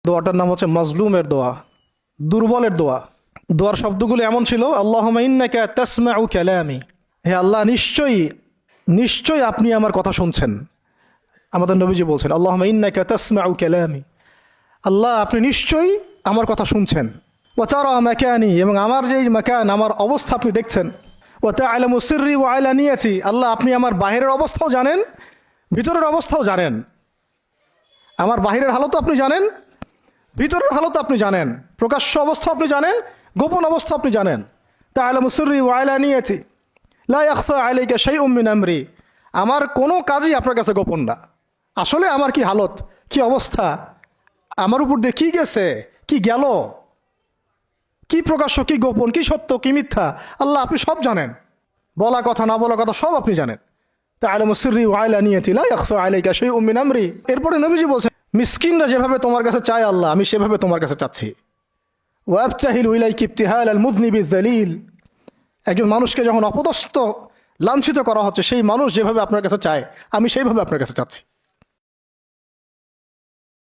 দোয়াটার নাম হচ্ছে মাজলুমের দোয়া, দুর্বলের দোয়া। দোয়ার শব্দগুলো এমন ছিল, আল্লাহুম্মা ইন্নাকা তাসমাউ কালামি, হে আল্লাহ নিশ্চয়ই নিশ্চয়ই আপনি আমার কথা শুনছেন। আমাদের নবীজি বলছেন আল্লাহুম্মা ইন্নাকা তাসমাউ কালামি, আল্লাহ আপনি নিশ্চয়ই আমার কথা শুনছেন। ওয়া তারা মাকানি, এবং আমার যে মাকান, আমার অবস্থা আপনি দেখছেন। ওয়া তা'লামু সিররি ওয়া আলানিয়াতি, আল্লাহ আপনি আমার বাহিরের অবস্থাও জানেন, ভিতরের অবস্থাও জানেন। আমার বাহিরের হালত আপনি জানেন, ভিতরের হালত আপনি জানেন, প্রকাশ্য অবস্থা আপনি জানেন, গোপন অবস্থা আপনি জানেন। তা'লামু সিররি ওয়া আলানিয়াতি লা ইয়াখফা আলাইকা শাইউম মিন আমরি, আমার কোনো কাজই আপনার কাছে গোপন না। আসলে আমার কি হালত, কি অবস্থা, আমার উপর দিয়ে কি গেছে, কি গেল, কি প্রকাশ্য, কি গোপন, কি সত্য, কি মিথ্যা, আল্লাহ আপনি সব জানেন। বলা কথা না বলা কথা সব আপনি জানেন। তা'লামু সিররি ওয়া আলানিয়াতি লা ইয়াখফা আলাইকা শাইউম মিন আমরি। এরপরে নবীজি বলছেন, মিসকিনরা যেভাবে তোমার কাছে চায় আল্লাহ, আমি সেভাবে তোমার কাছে চাচ্ছি। ওয়া আবতাহিলু ইলাইকা ইবতিহাল আল মুযনিবি যালিল, একজন মানুষকে যখন অপদস্থ লাঞ্ছিত করা হচ্ছে, সেই মানুষ যেভাবে আপনার কাছে চায়, আমি সেইভাবে আপনার কাছে চাচ্ছি।